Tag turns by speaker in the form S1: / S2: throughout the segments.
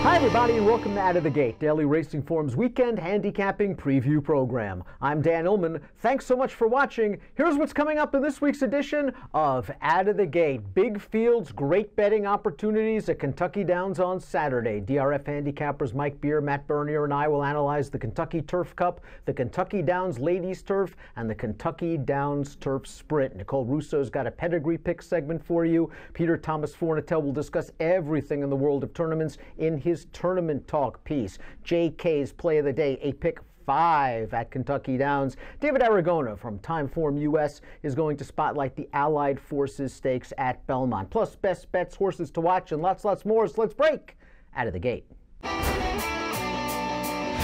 S1: Hi everybody and welcome to Out of the Gate, Daily Racing Form's weekend handicapping preview program. I'm Dan Illman. Thanks so much for watching. Here's what's coming up in this week's edition of Out of the Gate. Big fields, great betting opportunities at Kentucky Downs on Saturday. DRF handicappers Mike Beer, Matt Bernier, and I will analyze the Kentucky Turf Cup, the Kentucky Downs Ladies Turf, and the Kentucky Downs Turf Sprint. Nicole Russo's got a pedigree pick segment for you. Peter Thomas Fornatel will discuss everything in the world of tournaments in his tournament talk piece. JKs Play of the Day, a pick 5 at Kentucky Downs. David Aragona from Timeform US is going to spotlight the Allied Forces Stakes at Belmont. Plus best bets, horses to watch, and lots more. So let's break Out of the Gate.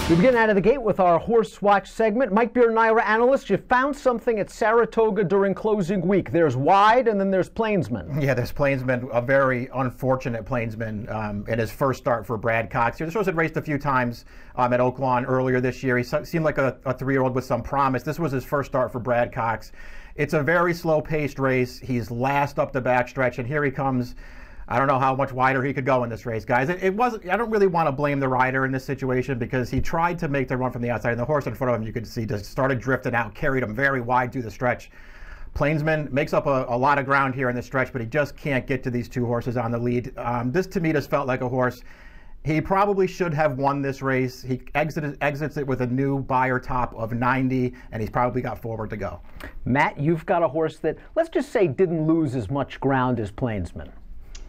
S1: We begin Out of the Gate with our Horse Watch segment. Mike Beer and I are analysts. You found something at Saratoga during closing week. There's Wide and then there's Plainsman.
S2: Yeah, there's Plainsman, a very unfortunate Plainsman in his first start for Brad Cox. This horse had raced a few times at Oaklawn earlier this year. He seemed like a 3-year-old with some promise. This was his first start for Brad Cox. It's a very slow-paced race. He's last up the backstretch, and here he comes. I don't know how much wider he could go in this race, guys. It wasn't. I don't really want to blame the rider in this situation because he tried to make the run from the outside, and the horse in front of him, you could see, just started drifting out, carried him very wide through the stretch. Plainsman makes up a lot of ground here in the stretch, but he just can't get to these two horses on the lead. This, to me, just felt like a horse. He probably should have won this race. He exits it with a new buyer top of 90, and he's probably got forward to go.
S1: Matt, you've got a horse that, let's just say, didn't lose as much ground as Plainsman.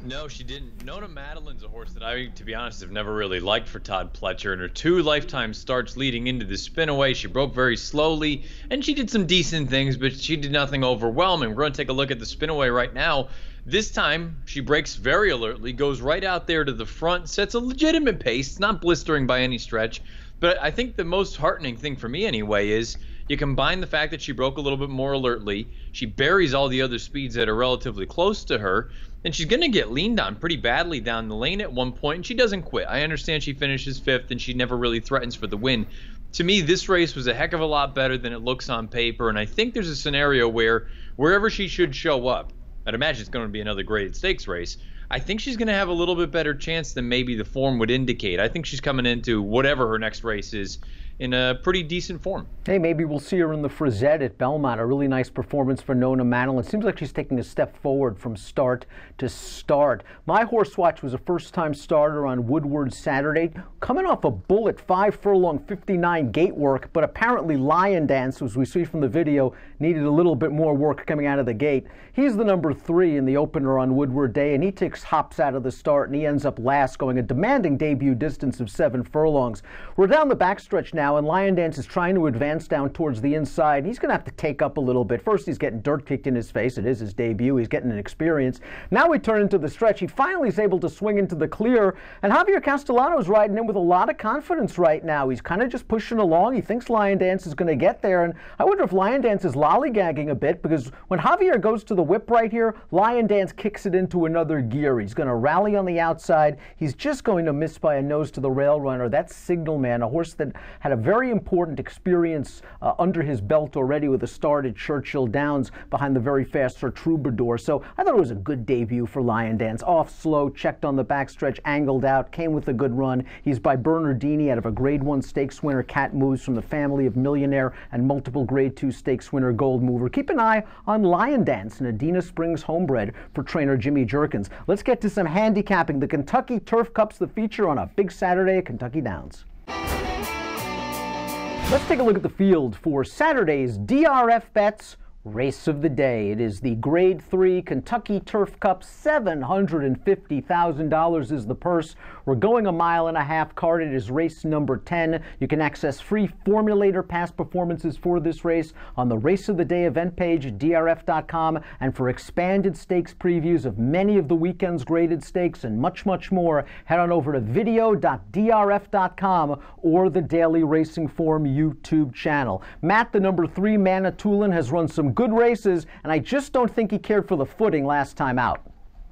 S3: No, she didn't. Nona Madeline's a horse that I, to be honest, have never really liked for Todd Pletcher. In her 2 lifetime starts leading into the spin-away, she broke very slowly, and she did some decent things, but she did nothing overwhelming. We're going to take a look at the spin-away right now. This time, she breaks very alertly, goes right out there to the front, sets a legitimate pace, not blistering by any stretch. But I think the most heartening thing for me anyway is you combine the fact that she broke a little bit more alertly, she buries all the other speeds that are relatively close to her, and she's going to get leaned on pretty badly down the lane at one point, and she doesn't quit. I understand she finishes 5th, and she never really threatens for the win. To me, this race was a heck of a lot better than it looks on paper, and I think there's a scenario where wherever she should show up, I'd imagine it's going to be another graded stakes race, I think she's going to have a little bit better chance than maybe the form would indicate. I think she's coming into whatever her next race is in a pretty decent form.
S1: Hey, maybe we'll see her in the Frizette at Belmont. A really nice performance for Nona Madeline. It seems like she's taking a step forward from start to start. My Horse Watch was a first-time starter on Woodward Saturday, coming off a bullet 5 furlong 59 gate work, but apparently Lion Dance, as we see from the video, needed a little bit more work coming out of the gate. He's the number 3 in the opener on Woodward Day, and he takes hops out of the start, and he ends up last, going a demanding debut distance of 7 furlongs. We're down the backstretch now, and Lion Dance is trying to advance down towards the inside. He's going to have to take up a little bit. First, he's getting dirt kicked in his face. It is his debut. He's getting an experience. Now we turn into the stretch. He finally is able to swing into the clear, and Javier Castellano's riding in with a lot of confidence right now. He's kind of just pushing along. He thinks Lion Dance is going to get there, and I wonder if Lion Dance is lollygagging a bit, because when Javier goes to the whip right here, Lion Dance kicks it into another gear. He's going to rally on the outside. He's just going to miss by a nose to the rail runner. That's Signal Man, a horse that had a very important experience under his belt already with a start at Churchill Downs behind the very fast Sir Troubadour. So I thought it was a good debut for Lion Dance. Off slow, checked on the backstretch, angled out, came with a good run. He's by Bernardini out of a Grade 1 stakes winner, Cat Moves, from the family of Millionaire and multiple Grade 2 stakes winner, Gold Mover. Keep an eye on Lion Dance, an Adena Springs homebred for trainer Jimmy Jerkins. Let's get to some handicapping. The Kentucky Turf Cup's the feature on a big Saturday at Kentucky Downs. Let's take a look at the field for Saturday's DRF bets race of the day. It is the Grade 3 Kentucky Turf Cup. $750,000 is the purse. We're going a mile and a half card. It is race number 10. You can access free formulator past performances for this race on the Race of the Day event page at drf.com, and for expanded stakes previews of many of the weekend's graded stakes and much more, head on over to video.drf.com or the Daily Racing Form YouTube channel. Matt, the number 3 Manitoulin, has run some good races, and I just don't think he cared for the footing last time out.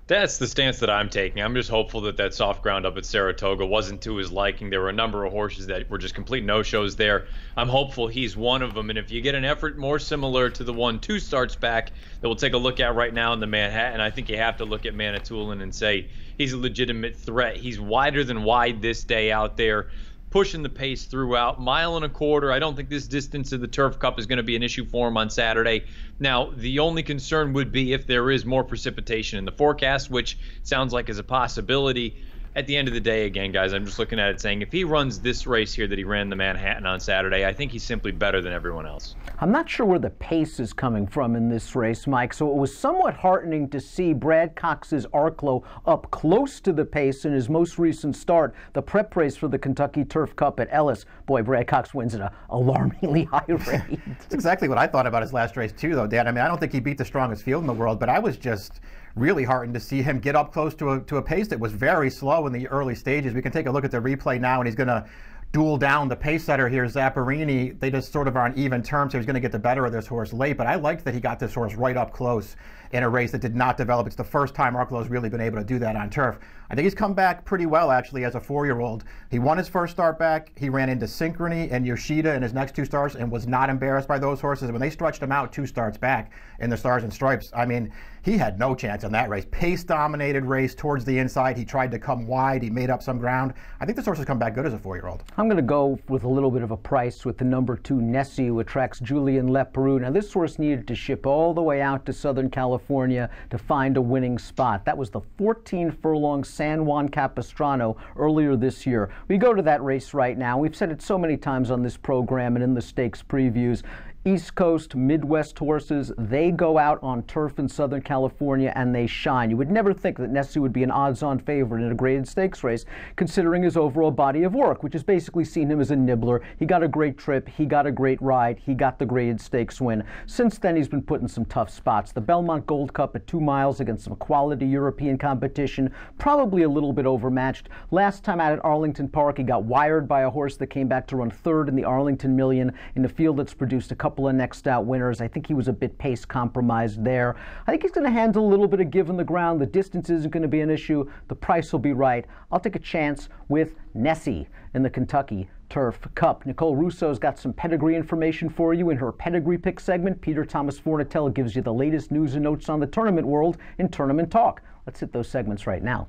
S3: That's the stance that I'm taking. I'm just hopeful that that soft ground up at Saratoga wasn't to his liking. There were a number of horses that were just complete no-shows there. I'm hopeful he's one of them. And if you get an effort more similar to the one 2 starts back that we'll take a look at right now in the Manhattan, I think you have to look at Manitoulin and say he's a legitimate threat. He's wider than wide this day out there, pushing the pace throughout. 1.25 miles. I don't think this distance of the Turf Cup is going to be an issue for him on Saturday. Now, the only concern would be if there is more precipitation in the forecast, which sounds like is a possibility. At the end of the day, again, guys, I'm just looking at it saying if he runs this race here that he ran the Manhattan on Saturday, I think he's simply better than everyone else.
S1: I'm not sure where the pace is coming from in this race, Mike, so it was somewhat heartening to see Brad Cox's Arklow up close to the pace in his most recent start, the prep race for the Kentucky Turf Cup at Ellis. Boy, Brad Cox wins at an alarmingly high rate.
S2: That's exactly what I thought about his last race, too, though, Dan. I mean, I don't think he beat the strongest field in the world, but I was just really heartened to see him get up close to a pace that was very slow in the early stages. We can take a look at the replay now, and he's going to duel down the pace setter here, Zapparini. They just sort of are on even terms, so he's going to get the better of this horse late. But I liked that he got this horse right up close in a race that did not develop. It's the first time Arklow's really been able to do that on turf. I think he's come back pretty well, actually, as a 4-year-old. He won his first start back. He ran into Synchrony and Yoshida in his next 2 starts and was not embarrassed by those horses. When they stretched him out 2 starts back in the Stars and Stripes, I mean, he had no chance in that race. Pace-dominated race towards the inside. He tried to come wide. He made up some ground. I think this horse has come back good as a 4-year-old.
S1: I'm going to go with a little bit of a price with the number 2 Nessie, who attracts Julian Leperoux. Now, this horse needed to ship all the way out to Southern California to find a winning spot. That was the 14-furlong San Juan Capistrano earlier this year. We go to that race right now. We've said it so many times on this program and in the stakes previews. East Coast, Midwest horses, they go out on turf in Southern California and they shine. You would never think that Nessie would be an odds-on favorite in a graded stakes race, considering his overall body of work, which has basically seen him as a nibbler. He got a great trip, he got a great ride, he got the graded stakes win. Since then, he's been put in some tough spots. The Belmont Gold Cup at 2 miles against some quality European competition, probably a little bit overmatched. Last time out at Arlington Park, he got wired by a horse that came back to run 3rd in the Arlington Million in a field that's produced a couple of next out winners. I think he was a bit pace compromised there. I think he's going to handle a little bit of give in the ground. The distance isn't going to be an issue. The price will be right. I'll take a chance with Nessie in the Kentucky Turf Cup. Nicole Russo's got some pedigree information for you in her pedigree pick segment. Peter Thomas Fornatella gives you the latest news and notes on the tournament world in Tournament Talk. Let's hit those segments right now.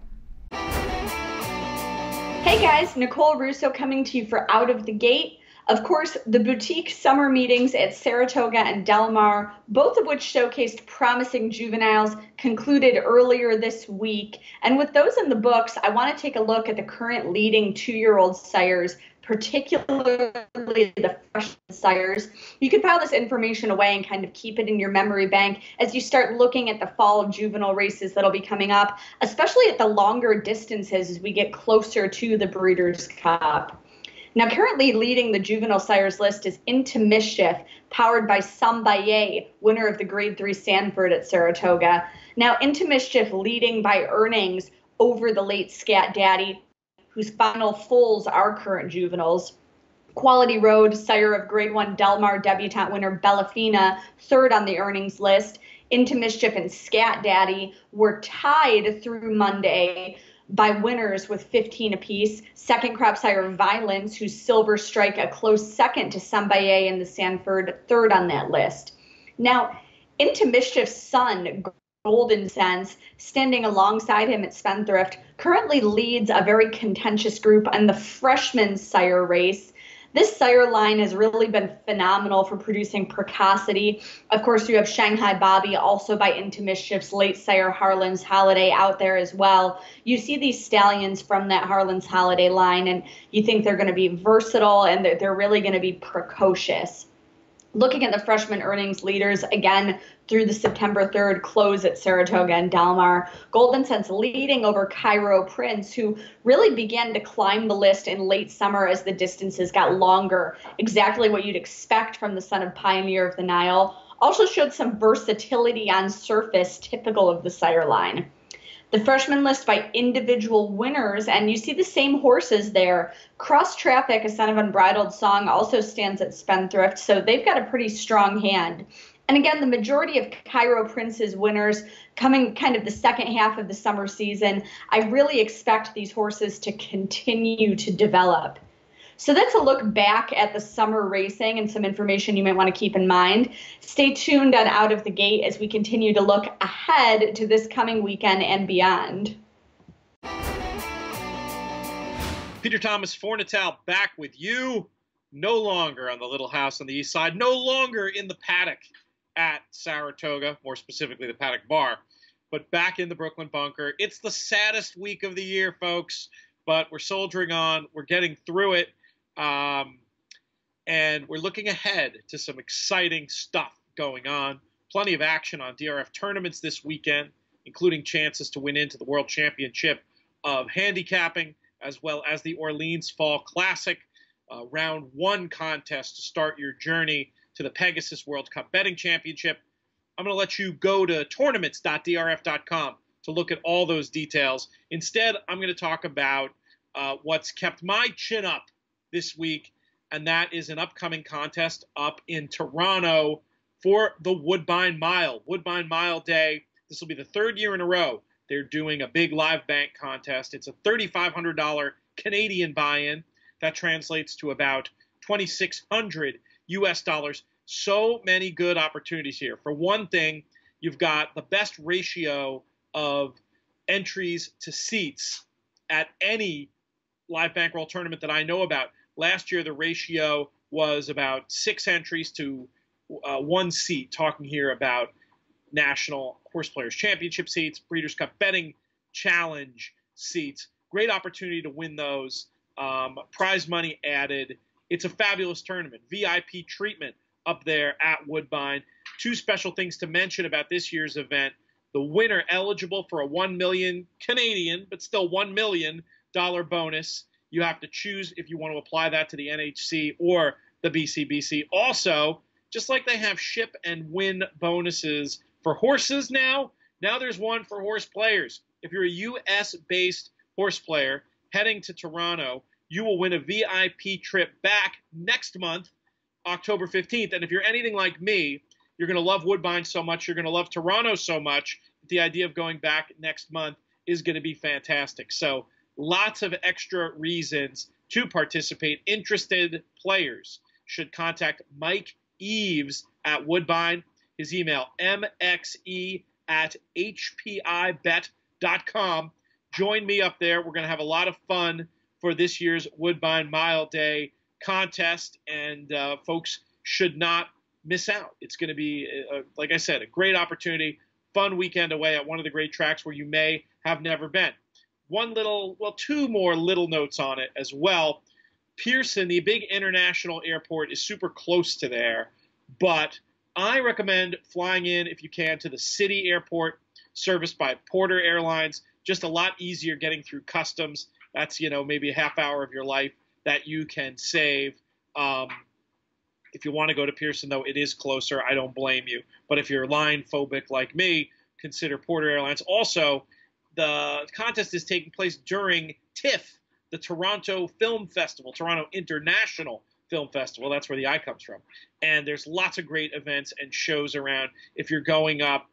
S4: Hey guys, Nicole Russo coming to you for Out of the Gate. Of course, the boutique summer meetings at Saratoga and Del Mar, both of which showcased promising juveniles, concluded earlier this week. And with those in the books, I want to take a look at the current leading 2-year-old sires, particularly the freshman sires. You can file this information away and kind of keep it in your memory bank as you start looking at the fall juvenile races that'll be coming up, especially at the longer distances as we get closer to the Breeders' Cup. Now, currently leading the juvenile sires list is Into Mischief, powered by Sambaye, winner of the Grade 3 Sanford at Saratoga. Now, Into Mischief leading by earnings over the late Scat Daddy, whose final foals are current juveniles. Quality Road, sire of Grade 1 Del Mar debutante winner Bellafina, 3rd on the earnings list. Into Mischief and Scat Daddy were tied through Monday by winners with 15 apiece. Second crop sire Violence, whose Silver Strike a close second to Sambaye in the Sanford, 3rd on that list. Now, Into Mischief's son, Golden Sense, standing alongside him at Spendthrift, currently leads a very contentious group on the freshman sire race. This sire line has really been phenomenal for producing precocity. Of course, you have Shanghai Bobby, also by Into Mischief's late sire Harlan's Holiday out there as well. You see these stallions from that Harlan's Holiday line, and you think they're going to be versatile and they're really going to be precocious. Looking at the freshman earnings leaders, again, through the September 3rd close at Saratoga and Del Mar, Golden Sense leading over Cairo Prince, who really began to climb the list in late summer as the distances got longer. Exactly what you'd expect from the son of Pioneer of the Nile. Also showed some versatility on surface, typical of the sire line. The freshman list by individual winners, and you see the same horses there. Cross Traffic, a son of Unbridled Song, also stands at Spendthrift, so they've got a pretty strong hand. And again, the majority of Cairo Prince's winners coming kind of the second half of the summer season, I really expect these horses to continue to develop. So that's a look back at the summer racing and some information you might want to keep in mind. Stay tuned on Out of the Gate as we continue to look ahead to this coming weekend and beyond.
S5: Peter Thomas Fornatal back with you. No longer on the Little House on the East Side. No longer in the paddock at Saratoga, more specifically the Paddock Bar, but back in the Brooklyn Bunker. It's the saddest week of the year, folks, but we're soldiering on. We're getting through it, and we're looking ahead to some exciting stuff going on. Plenty of action on DRF tournaments this weekend, including chances to win into the World Championship of Handicapping, as well as the Orleans Fall Classic, round one contest to start your journey to the Pegasus World Cup Betting Championship. I'm going to let you go to tournaments.drf.com to look at all those details. Instead, I'm going to talk about what's kept my chin up this week, and that is an upcoming contest up in Toronto for the Woodbine Mile. Woodbine Mile Day. This will be the third year in a row they're doing a big live bank contest. It's a $3,500 Canadian buy-in. That translates to about $2,600 US dollars. So many good opportunities here. For one thing, you've got the best ratio of entries to seats at any live bankroll tournament that I know about. Last year, the ratio was about 6 entries to 1 seat, talking here about National Horse Players Championship seats, Breeders' Cup Betting Challenge seats. Great opportunity to win those. Prize money added. It's a fabulous tournament. VIP treatment up there at Woodbine. 2 special things to mention about this year's event. The winner eligible for a 1 million Canadian, but still $1 million bonus. You have to choose if you want to apply that to the NHC or the BCBC. Also, just like they have ship and win bonuses for horses now there's one for horse players. If you're a U.S.-based horse player heading to Toronto, you will win a VIP trip back next month, October 15th. And if you're anything like me, you're going to love Woodbine so much, you're going to love Toronto so much, the idea of going back next month is going to be fantastic. So lots of extra reasons to participate. Interested players should contact Mike Eves at Woodbine. His email, mxe@hpibet.com. Join me up there. We're going to have a lot of fun for this year's Woodbine Mile Day contest, and folks should not miss out. It's going to be, like I said, a great opportunity, fun weekend away at one of the great tracks where you may have never been. 2 more little notes on it as well. Pearson, the big international airport, is super close to there, but I recommend flying in, if you can, to the city airport serviced by Porter Airlines. Just a lot easier getting through customs. That's, maybe a half hour of your life that you can save. If you want to go to Pearson, though, it is closer. I don't blame you. But if you're line phobic like me, consider Porter Airlines. Also, the contest is taking place during TIFF, the Toronto Film Festival, Toronto International Film Festival. That's where the I comes from. And there's lots of great events and shows around. If you're going up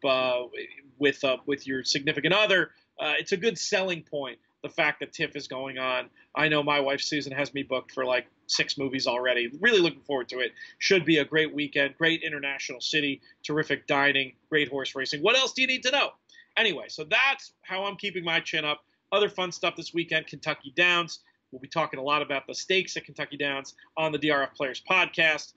S5: with your significant other, it's a good selling point, the fact that TIFF is going on. I know my wife Susan has me booked for like 6 movies already. Really looking forward to it. Should be a great weekend, great international city, terrific dining, great horse racing. What else do you need to know? Anyway, so that's how I'm keeping my chin up. Other fun stuff this weekend, Kentucky Downs. We'll be talking a lot about the stakes at Kentucky Downs on the DRF Players podcast.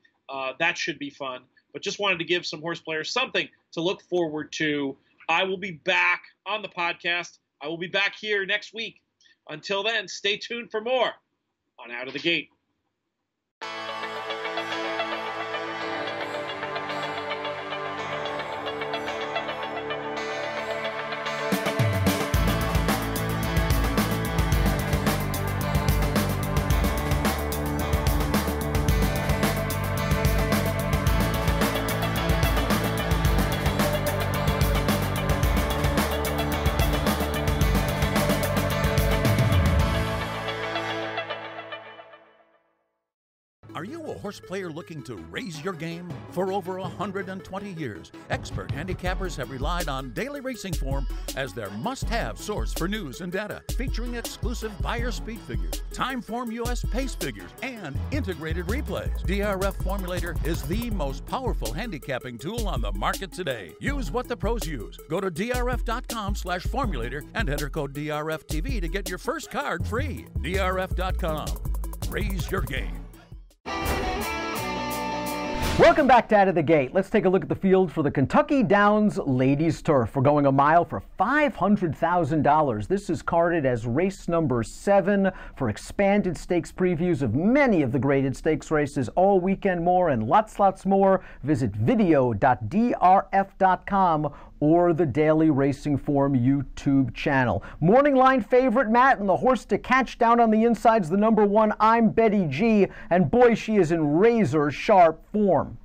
S5: That should be fun. But just wanted to give some horse players something to look forward to. I will be back on the podcast. I will be back here next week. Until then, stay tuned for more on Out of the Gate.
S6: Are you a horse player looking to raise your game? For over 120 years, expert handicappers have relied on Daily Racing Form as their must-have source for news and data, featuring exclusive buyer speed figures, Timeform US pace figures, and integrated replays. DRF Formulator is the most powerful handicapping tool on the market today. Use what the pros use. Go to drf.com/formulator and enter code DRFTV to get your first card free. drf.com. Raise your game.
S1: Welcome back to Out of the Gate. Let's take a look at the field for the Kentucky Downs Ladies Turf. We're going a mile for $500,000. This is carded as race number 7 for expanded stakes previews of many of the graded stakes races all weekend more and lots more. Visit video.drf.com or the Daily Racing Form YouTube channel. Morning line favorite, Matt, and the horse to catch down on the inside's the number 1, I'm Betty G, and boy, she is in razor sharp form.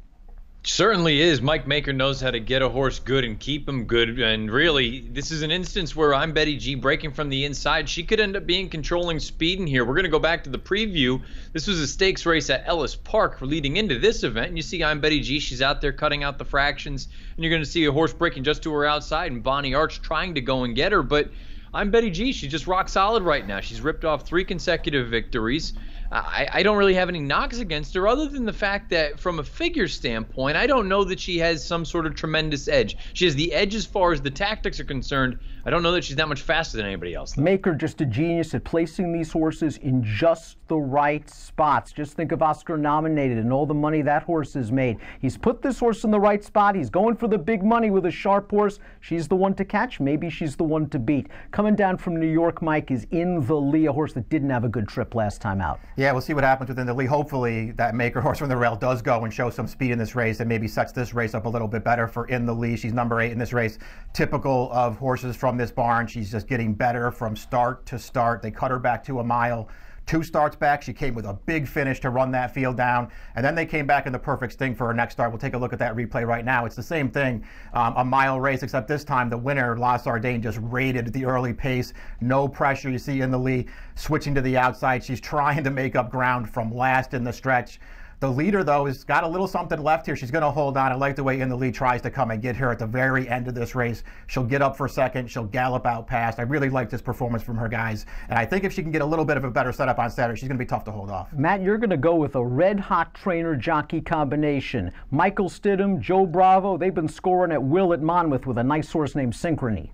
S3: Certainly is. Mike Maker knows how to get a horse good and keep him good. And really, this is an instance where I'm Betty G breaking from the inside. She could end up being controlling speed in here. We're going to go back to the preview. This was a stakes race at Ellis Park leading into this event. And you see I'm Betty G. She's out there cutting out the fractions. And you're going to see a horse breaking just to her outside and Bonnie Arch trying to go and get her. But I'm Betty G. She's just rock solid right now. She's ripped off 3 consecutive victories. I don't really have any knocks against her other than the fact that from a figure standpoint, I don't know that she has some sort of tremendous edge. She has the edge as far as the tactics are concerned. I don't know that she's that much faster than anybody else, though.
S1: Maker just a genius at placing these horses in just the right spots. Just think of Oscar Nominated and all the money that horse has made. He's put this horse in the right spot. He's going for the big money with a sharp horse. She's the one to catch. Maybe she's the one to beat. Coming down from New York, Mike, is In the Lee, a horse that didn't have a good trip last time out.
S2: Yeah, we'll see what happens within the Lee. Hopefully that Maker horse from the rail does go and show some speed in this race and maybe sets this race up a little bit better for In the Lee. She's number 8 in this race. Typical of horses from this barn. She's just getting better from start to start. They cut her back to a mile. 2 starts back, she came with a big finish to run that field down, and then they came back in the perfect sting for her next start. We'll take a look at that replay right now. It's the same thing, a mile race, except this time the winner, La Sardane, just raided the early pace. No pressure. You see In the Lee switching to the outside. She's trying to make up ground from last in the stretch. The leader, though, has got a little something left here. She's going to hold on. I like the way In the Lee tries to come and get her at the very end of this race. She'll get up for second. She'll gallop out past. I really like this performance from her guys. And I think if she can get a little bit of a better setup on Saturday, she's going to be tough to hold off.
S1: Matt, you're going to go with a red-hot trainer-jockey combination. Michael Stidham, Joe Bravo, they've been scoring at will at Monmouth with a nice horse named Synchrony.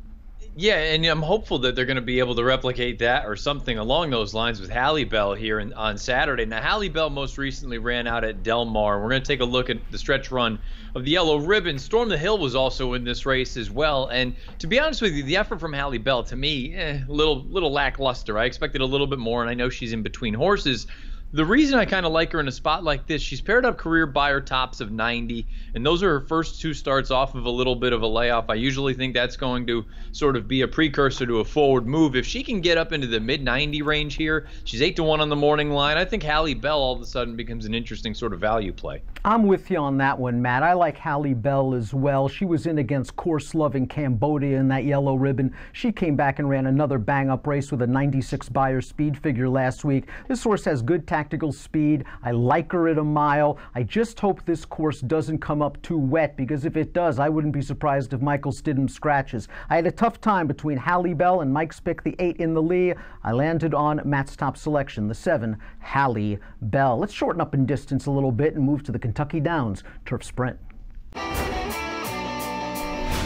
S3: Yeah, and I'm hopeful that they're going to be able to replicate that or something along those lines with Halle Bell here on Saturday. Now, Halle Bell most recently ran out at Del Mar. We're going to take a look at the stretch run of the Yellow Ribbon. Storm the Hill was also in this race as well. And to be honest with you, the effort from Halle Bell, to me, a little lackluster. I expected a little bit more, and I know she's in between horses. The reason I kind of like her in a spot like this, she's paired up career buyer tops of 90, and those are her first 2 starts off of a little bit of a layoff. I usually think that's going to sort of be a precursor to a forward move. If she can get up into the mid-90 range here, she's 8-1 on the morning line. I think Halle Bell all of a sudden becomes an interesting sort of value play.
S1: I'm with you on that one, Matt. I like Halle Bell as well. She was in against course-loving Cambodia in that Yellow Ribbon. She came back and ran another bang-up race with a 96 buyer speed figure last week. This horse has good tactical speed. I like her at a mile. I just hope this course doesn't come up too wet, because if it does, I wouldn't be surprised if Michael Stidham scratches. I had a tough time between Halle Bell and Mike's pick, the 8 In the Lee. I landed on Matt's top selection, the 7, Halle Bell. Let's shorten up in distance a little bit and move to the Kentucky Downs Turf Sprint.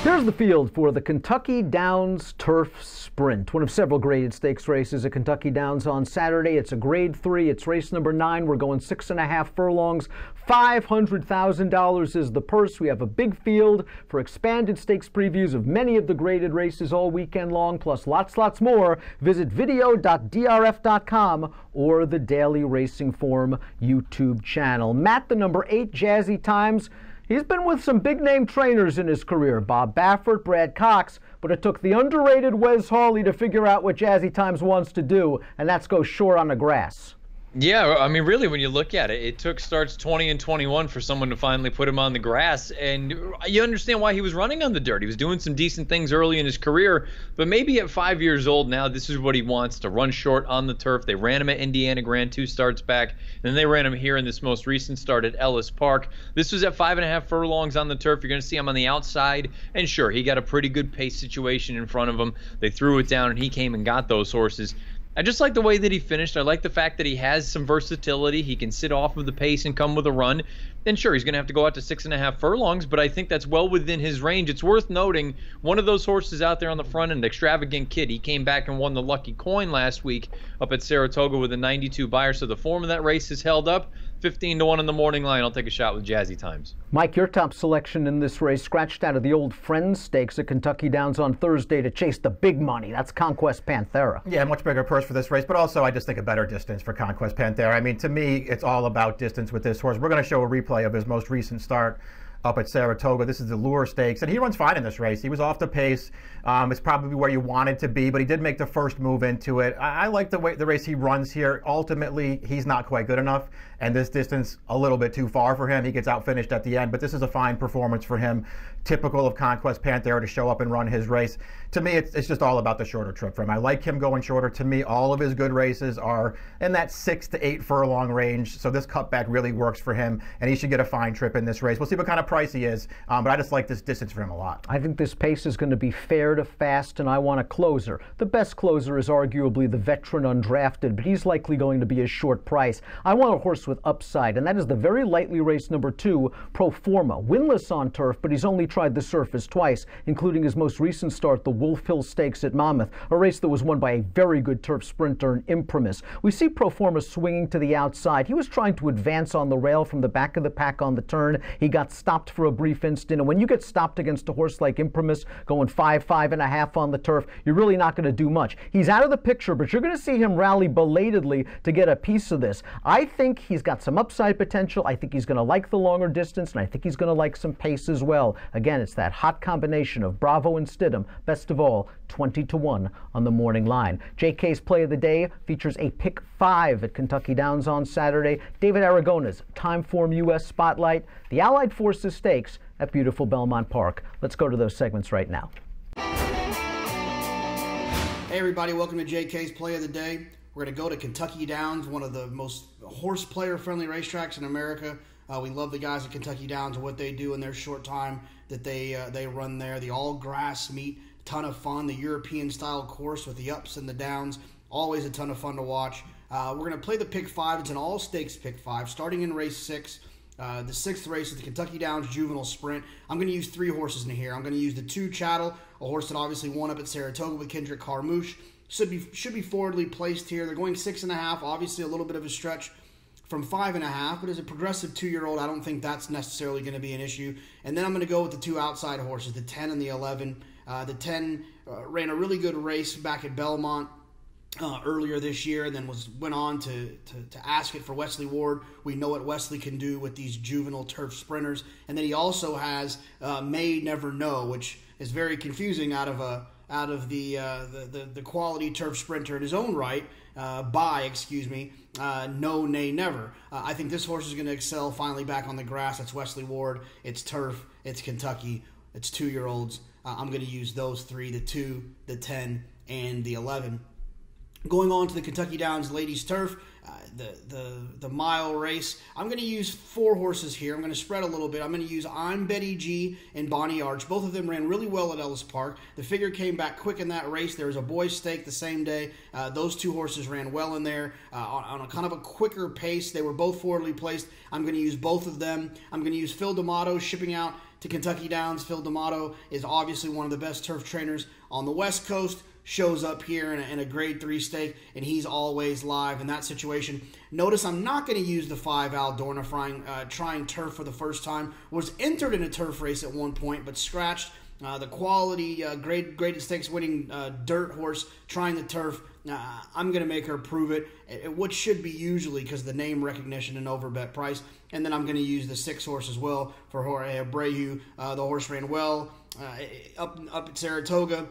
S1: Here's the field for the Kentucky Downs Turf Sprint, one of several graded stakes races at Kentucky Downs on Saturday. It's a grade 3. It's race number 9. We're going 6.5 furlongs. $500,000 is the purse. We have a big field for expanded stakes previews of many of the graded races all weekend long, plus lots more. Visit video.drf.com or the Daily Racing Form YouTube channel. Matt, the number 8 Jazzy Times. He's been with some big-name trainers in his career, Bob Baffert, Brad Cox, but it took the underrated Wes Hawley to figure out what Jazzy Times wants to do, and that's go short on the grass.
S3: Yeah, I mean, really, when you look at it, it took starts 20 and 21 for someone to finally put him on the grass. And you understand why he was running on the dirt. He was doing some decent things early in his career, but maybe at 5 years old now, this is what he wants, to run short on the turf. They ran him at Indiana Grand 2 starts back, and then they ran him here in this most recent start at Ellis Park. This was at 5.5 furlongs on the turf. You're going to see him on the outside, and sure, he got a pretty good pace situation in front of him. They threw it down, and he came and got those horses. I just like the way that he finished. I like the fact that he has some versatility. He can sit off of the pace and come with a run. And sure, he's going to have to go out to 6.5 furlongs, but I think that's well within his range. It's worth noting, one of those horses out there on the front end, Extravagant Kid, he came back and won the Lucky Coin last week up at Saratoga with a 92 buyer. So the form of that race is held up. 15-1 in the morning line. I'll take a shot with Jazzy Times.
S1: Mike, your top selection in this race, scratched out of the old Friends Stakes at Kentucky Downs on Thursday to chase the big money. That's Conquest Panthera.
S2: Yeah, much bigger purse for this race, but also I just think a better distance for Conquest Panthera. I mean, to me, it's all about distance with this horse. We're going to show a replay of his most recent start up at Saratoga. This is the Lure Stakes, and he runs fine in this race. He was off the pace. It's probably where you wanted to be, but he did make the first move into it. I like the race he runs here. Ultimately, he's not quite good enough, and this distance a little bit too far for him. He gets outfinished at the end, but this is a fine performance for him, typical of Conquest Panthera to show up and run his race. To me, it's just all about the shorter trip for him. I like him going shorter. To me, all of his good races are in that 6 to 8 furlong range, so this cutback really works for him, and he should get a fine trip in this race. We'll see what kind of price he is, but I just like this distance for him a lot.
S1: I think this pace is going to be fair to fast, and I want a closer. The best closer is arguably the veteran undrafted, but he's likely going to be a short price. I want a horse with upside, and that is the very lightly raced number 2, Pro Forma. Winless on turf, but he's only tried the surface twice, including his most recent start, the Wolf Hill Stakes at Monmouth, a race that was won by a very good turf sprinter in Imprimis. We see Pro Forma swinging to the outside. He was trying to advance on the rail from the back of the pack on the turn. He got stopped for a brief instant, and when you get stopped against a horse like Imprimis going 5.5 on the turf, you're really not going to do much. He's out of the picture, but you're going to see him rally belatedly to get a piece of this. I think he's got some upside potential. I think he's going to like the longer distance, and I think he's going to like some pace as well. Again, it's that hot combination of Bravo and Stidham. Best of all, 20-1 on the morning line. JK's Play of the Day features a pick 5 at Kentucky Downs on Saturday. David Aragona's Time Form U.S. Spotlight, the Allied Forces Stakes at beautiful Belmont Park. Let's go to those segments right now.
S7: Hey everybody, welcome to JK's Play of the Day. We're going to go to Kentucky Downs, one of the most horse player friendly racetracks in America. We love the guys at Kentucky Downs and what they do in their short time that they run there. The all grass meet, ton of fun. The European style course with the ups and the downs, always a ton of fun to watch. We're going to play the pick 5. It's an all stakes pick 5, starting in race 6. The 6th race is the Kentucky Downs Juvenile Sprint. I'm going to use 3 horses in here. I'm going to use the 2 Chattel, a horse that obviously won up at Saratoga with Kendrick Carmouche. Should be forwardly placed here. They're going 6.5, obviously a little bit of a stretch from 5.5, but as a progressive 2-year-old, I don't think that's necessarily going to be an issue. And then I'm going to go with the 2 outside horses, the 10 and the 11. The 10 ran a really good race back at Belmont earlier this year, and then went on to ask it for Wesley Ward. We know what Wesley can do with these juvenile turf sprinters. And then he also has May Never Know, which is very confusing out of the quality turf sprinter in his own right, No Nay Never. I think this horse is going to excel finally back on the grass. That's Wesley Ward. It's turf. It's Kentucky. It's 2-year-olds. I'm going to use those 3, the 2, the 10, and the 11. Going on to the Kentucky Downs Ladies Turf, the mile race, I'm going to use 4 horses here. I'm going to spread a little bit. I'm going to use I'm Betty G and Bonnie Arch. Both of them ran really well at Ellis Park. The figure came back quick in that race. There was a boys' stake the same day. Those 2 horses ran well in there on a kind of a quicker pace. They were both forwardly placed. I'm going to use both of them. I'm going to use Phil D'Amato shipping out to Kentucky Downs. Phil D'Amato is obviously one of the best turf trainers on the West Coast. Shows up here in a grade 3 stake, and he's always live in that situation. Notice I'm not going to use the 5 Al Dorna trying turf for the first time. Was entered in a turf race at one point, but scratched. The quality graded stakes winning dirt horse trying the turf. I'm going to make her prove it at what should be usually because of the name recognition and overbet price. And then I'm going to use the 6 horse as well for Jorge Abreu. The horse ran well up at Saratoga.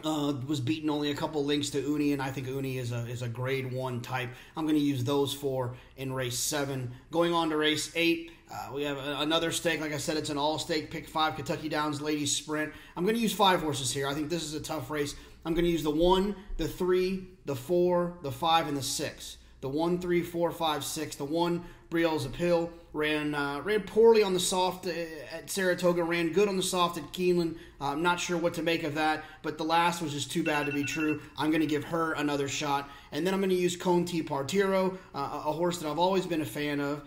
S7: Was beaten only a couple lengths to Uni, and I think Uni is a grade 1 type. I'm going to use those 4 in race 7. Going on to race 8, we have another stake. Like I said, it's an all-stake pick 5 Kentucky Downs Ladies Sprint. I'm going to use 5 horses here. I think this is a tough race. I'm going to use the 1, the 3, the 4, the 5, and the 6. The 1, 3, 4, 5, 6. The 1, Brielle's Appeal, ran poorly on the soft at Saratoga, ran good on the soft at Keeneland. I'm not sure what to make of that, but the last was just too bad to be true. I'm going to give her another shot. And then I'm going to use Conti Partiro, a horse that I've always been a fan of.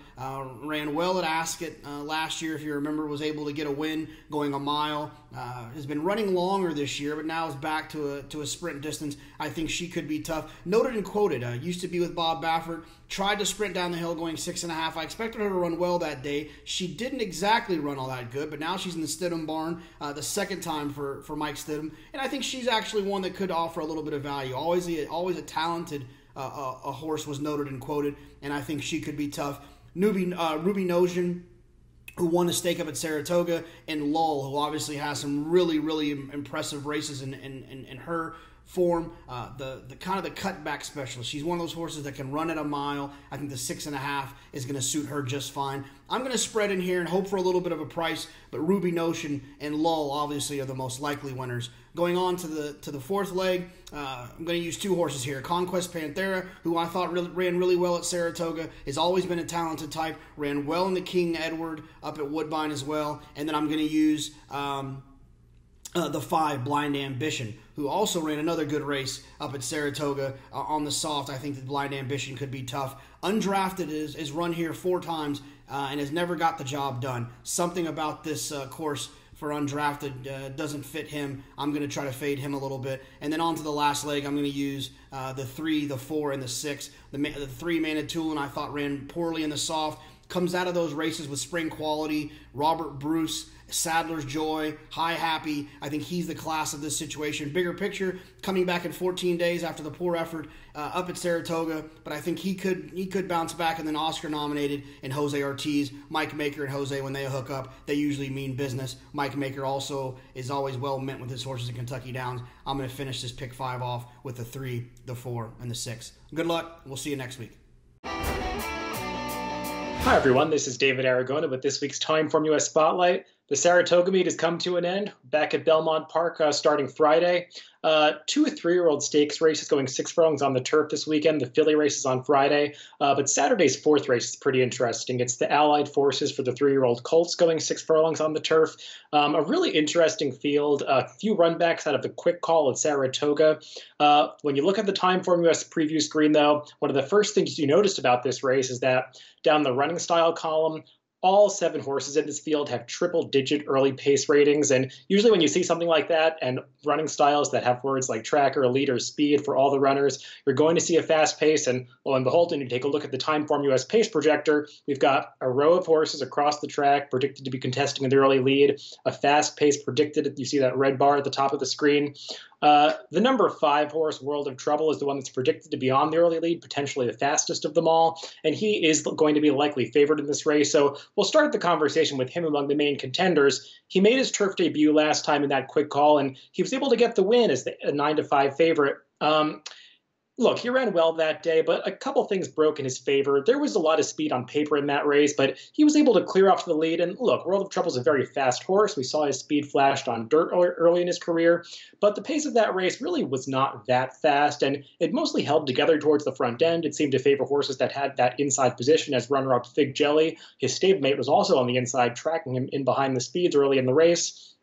S7: Ran well at Ascot last year, if you remember, was able to get a win going a mile. Has been running longer this year, but now is back to a sprint distance. I think she could be tough. Noted and quoted, used to be with Bob Baffert, tried to sprint down the hill going 6.5. I expected her to run well that day. She didn't exactly run all that good, but now she's in the Stidham barn, the second time for Mike Stidham, and I think she's actually one that could offer a little bit of value. Always a talented a horse, was noted and quoted, and I think she could be tough. Ruby Nojan, who won a stake up at Saratoga, and Lull, who obviously has some really, really impressive races in her form, the kind of the cutback specialist. She's one of those horses that can run at a mile. I think the 6.5 is going to suit her just fine. I'm going to spread in here and hope for a little bit of a price, but Ruby Notion and Lull obviously are the most likely winners. Going on to the fourth leg, I'm going to use 2 horses here. Conquest Panthera, who I thought ran really well at Saratoga, has always been a talented type, ran well in the King Edward up at Woodbine as well. And then I'm going to use the 5, Blind Ambition, who also ran another good race up at Saratoga on the soft. I think that Blind Ambition could be tough. Undrafted is run here 4 times and has never got the job done. Something about this course for undrafted doesn't fit him. I'm going to try to fade him a little bit. And then on to the last leg, I'm going to use the 3, the 4, and the 6. The 3, Manitoulin, I thought ran poorly in the soft. Comes out of those races with spring quality. Robert Bruce, Sadler's Joy, High Happy. I think he's the class of this situation. Bigger picture, coming back in 14 days after the poor effort up at Saratoga, but I think he could bounce back. And then Oscar nominated and Jose Ortiz, Mike Maker and Jose, when they hook up, they usually mean business. Mike Maker also is always well meant with his horses in Kentucky Downs. I'm going to finish this pick 5 off with the 3, the 4, and the 6. Good luck. We'll see you next week.
S8: Hi everyone, this is David Aragona with this week's Timeform US Spotlight. The Saratoga meet has come to an end, back at Belmont Park starting Friday. 2 3-year-old stakes races going 6 furlongs on the turf this weekend. The filly race is on Friday, but Saturday's 4th race is pretty interesting. It's the Allied Forces for the 3-year-old colts going 6 furlongs on the turf. A really interesting field, a few runbacks out of the quick call at Saratoga. When you look at the Timeform US preview screen, though, one of the first things you noticed about this race is that down the running style column, all 7 horses in this field have triple-digit early pace ratings, and usually when you see something like that and running styles that have words like tracker, lead, or speed for all the runners, you're going to see a fast pace. And lo and behold, when you take a look at the Timeform US pace projector, we've got a row of horses across the track predicted to be contesting in the early lead, a fast pace predicted. You see that red bar at the top of the screen. The number 5 horse, World of Trouble, is the one that's predicted to be on the early lead, potentially the fastest of them all, and he is going to be likely favored in this race. So we'll start the conversation with him among the main contenders. He made his turf debut last time in that quick call, and he was able to get the win as a 9-5 favorite. Look, he ran well that day, but a couple things broke in his favor. There was a lot of speed on paper in that race, but he was able to clear off to the lead. And look, World of Trouble is a very fast horse. We saw his speed flashed on dirt early in his career, but the pace of that race really was not that fast, and it mostly held together towards the front end. It seemed to favor horses that had that inside position as runner-up Fig Jelly. His stablemate was also on the inside, tracking him in behind the speeds early in the race.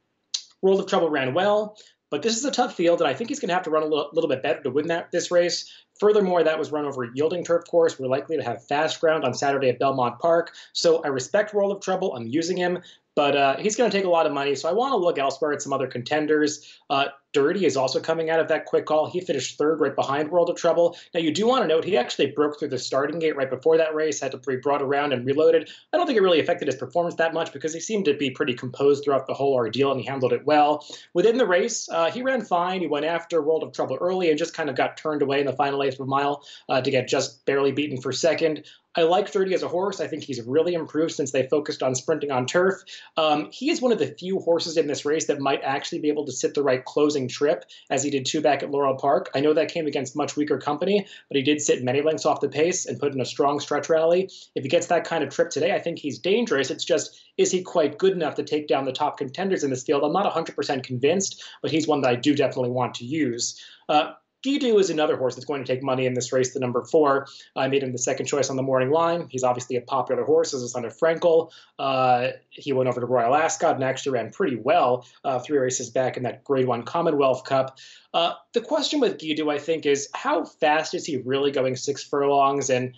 S8: World of Trouble ran well, but this is a tough field, and I think he's going to have to run a little bit better to win this race. Furthermore, that was run over a yielding turf course. We're likely to have fast ground on Saturday at Belmont Park. So I respect World of Trouble. I'm using him, but he's going to take a lot of money. So I want to look elsewhere at some other contenders. Dirty is also coming out of that quick call. He finished 3rd right behind World of Trouble. Now, you do want to note he actually broke through the starting gate right before that race, had to be brought around and reloaded. I don't think it really affected his performance that much because he seemed to be pretty composed throughout the whole ordeal, and he handled it well. Within the race, he ran fine. He went after World of Trouble early and just kind of got turned away in the final 1/8 of a mile to get just barely beaten for 2nd. I like Dirty as a horse. I think he's really improved since they focused on sprinting on turf. He is one of the few horses in this race that might actually be able to sit the right closing racing trip, as he did 2 back at Laurel Park. I know that came against much weaker company, but he did sit many lengths off the pace and put in a strong stretch rally. If he gets that kind of trip today, I think he's dangerous. It's just, is he quite good enough to take down the top contenders in this field? I'm not 100% convinced, but he's one that I do definitely want to use. Guido is another horse that's going to take money in this race, the number 4. I made him the second choice on the morning line. He's obviously a popular horse as a son of Frankel. He went over to Royal Ascot and actually ran pretty well 3 races back in that Grade 1 Commonwealth Cup. The question with Guido, I think, is how fast is he really going 6 furlongs, and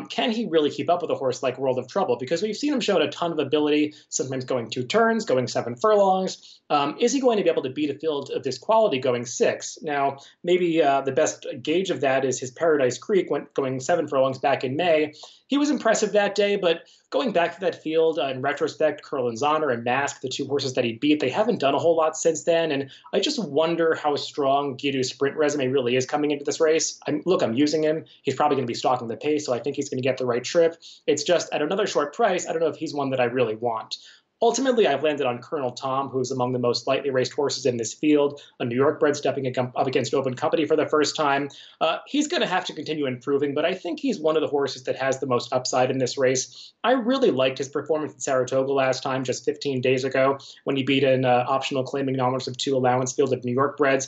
S8: can he really keep up with a horse like World of Trouble? Because we've seen him show a ton of ability, sometimes going 2 turns, going 7 furlongs. Is he going to be able to beat a field of this quality going 6? Now, maybe the best gauge of that is his Paradise Creek going 7 furlongs back in May. He was impressive that day, but going back to that field, in retrospect, Curlin's Honor and Mask, the 2 horses that he beat, they haven't done a whole lot since then, and I just wonder how strong Guido's sprint resume really is coming into this race. I'm using him. He's probably going to be stalking the pace, so I think he's going to get the right trip. It's just, at another short price, I don't know if he's one that I really want. Ultimately, I've landed on Colonel Tom, who's among the most lightly raced horses in this field, a New York bred stepping up against Open Company for the first time. He's going to have to continue improving, but I think he's one of the horses that has the most upside in this race. I really liked his performance at Saratoga last time, just 15 days ago, when he beat an optional claiming nominals of 2 allowance field of New York breds.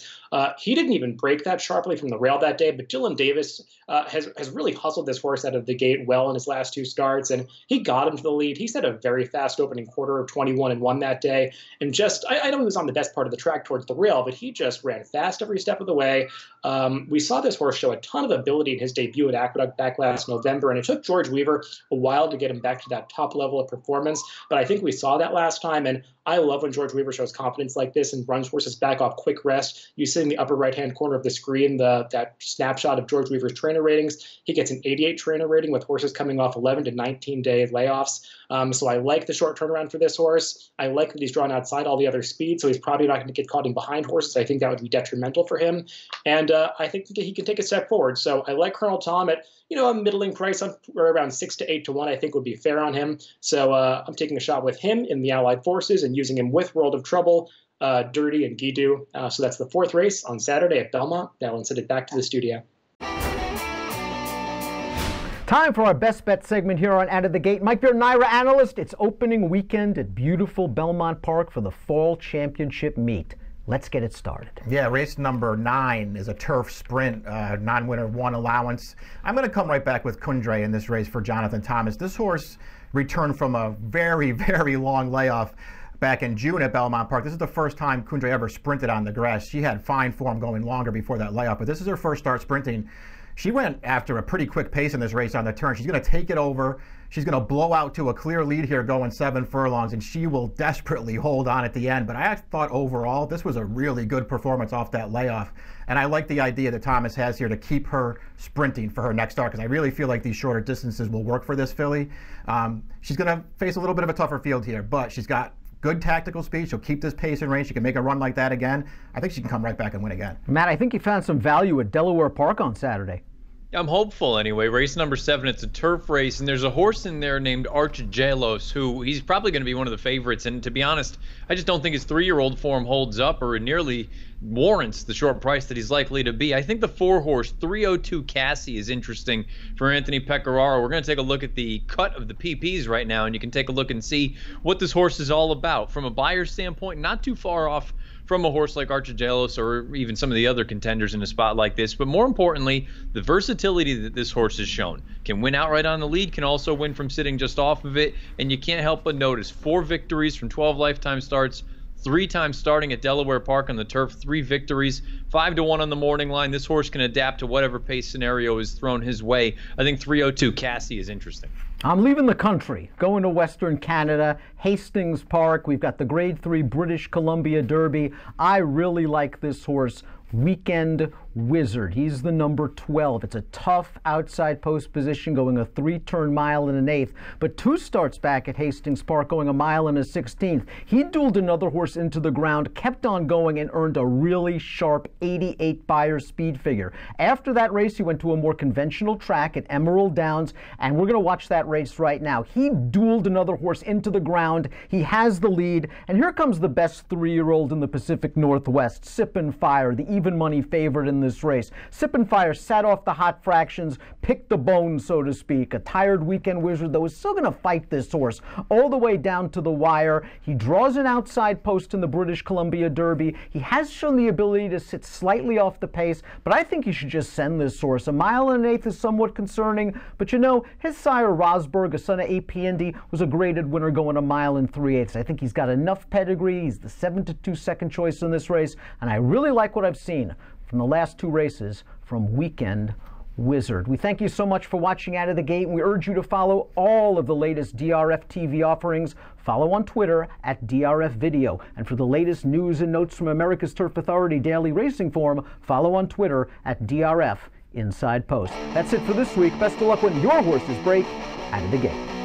S8: He didn't even break that sharply from the rail that day, but Dylan Davis has really hustled this horse out of the gate well in his last 2 starts, and he got him to the lead. He set a very fast opening quarter of 21-1 that day, and just, I know he was on the best part of the track towards the rail, but he just ran fast every step of the way. We saw this horse show a ton of ability in his debut at Aqueduct back last November, and it took George Weaver a while to get him back to that top level of performance, but I think we saw that last time, and I love when George Weaver shows confidence like this and runs horses back off quick rest. You see in the upper right-hand corner of the screen that snapshot of George Weaver's trainer ratings. He gets an 88 trainer rating with horses coming off 11 to 19-day layoffs. So I like the short turnaround for this horse. I like that he's drawn outside all the other speed, so he's probably not going to get caught in behind horses. I think that would be detrimental for him. And I think that he can take a step forward. So I like Colonel Tom at a middling price around 6 to 8 to 1, I think would be fair on him. So I'm taking a shot with him in the Allied Forces and using him with World of Trouble, Dirty, and Guido. So that's the 4th race on Saturday at Belmont. Now I'll send it back to the studio.
S1: Time for our best bet segment here on Out of the Gate. Mike Beer, NYRA analyst. It's opening weekend at beautiful Belmont Park for the Fall Championship meet. Let's get it started.
S2: Yeah, race number 9 is a turf sprint, non-winner 1 allowance. I'm going to come right back with Kundre in this race for Jonathan Thomas. This horse returned from a very, very long layoff back in June at Belmont Park. This is the first time Kundre ever sprinted on the grass. She had fine form going longer before that layoff, but this is her first start sprinting. She went after a pretty quick pace in this race on the turn. She's going to take it over. She's going to blow out to a clear lead here going 7 furlongs, and she will desperately hold on at the end. But I thought overall this was a really good performance off that layoff. And I like the idea that Thomas has here to keep her sprinting for her next start, because I really feel like these shorter distances will work for this filly. She's going to face a little bit of a tougher field here, but she's got good tactical speed. She'll keep this pace in range. She can make a run like that again. I think she can come right back and win again.
S1: Matt, I think you found some value at Delaware Park on Saturday.
S3: I'm hopeful anyway. Race number 7, it's a turf race, and there's a horse in there named Archigelos, who he's probably going to be one of the favorites. And to be honest, I just don't think his 3-year-old form holds up or nearly warrants the short price that he's likely to be. I think the 4-horse 302 Cassie is interesting for Anthony Pecoraro. We're going to take a look at the cut of the PPs right now, and you can take a look and see what this horse is all about. From a buyer's standpoint, not too far off from a horse like Archigelos or even some of the other contenders in a spot like this. But more importantly, the versatility that this horse has shown. Can win outright on the lead, can also win from sitting just off of it. And you can't help but notice 4 victories from 12 lifetime starts, 3 times starting at Delaware Park on the turf, 3 victories, 5 to 1 on the morning line. This horse can adapt to whatever pace scenario is thrown his way. I think 302 Cassie is interesting.
S1: I'm leaving the country, going to Western Canada, Hastings Park. We've got the Grade 3 British Columbia Derby. I really like this horse, Weekend Wizard. He's the number 12. It's a tough outside post position, going a 3-turn mile and an eighth, but 2 starts back at Hastings Park, going a mile and a 16th. He dueled another horse into the ground, kept on going, and earned a really sharp 88 Beyer speed figure. After that race, he went to a more conventional track at Emerald Downs, and we're going to watch that race right now. He dueled another horse into the ground. He has the lead, and here comes the best 3-year-old in the Pacific Northwest, Sip and Fire, the even money favorite in this race. Sip and Fire sat off the hot fractions, picked the bone, so to speak. A tired Weekend Wizard, though, is still going to fight this horse all the way down to the wire. He draws an outside post in the British Columbia Derby. He has shown the ability to sit slightly off the pace, but I think you should just send this horse. A mile and an eighth is somewhat concerning, but you know, his sire Rosberg, a son of AP Indy, was a graded winner going a mile and 3/8. I think he's got enough pedigree. He's the 7-2 second choice in this race, and I really like what I've seen from the last 2 races from Weekend Wizard. We thank you so much for watching Out of the Gate, and we urge you to follow all of the latest DRF TV offerings. Follow on Twitter at DRF Video. And for the latest news and notes from America's Turf Authority Daily Racing Form, follow on Twitter at DRF Inside Post. That's it for this week. Best of luck when your horses break out of the gate.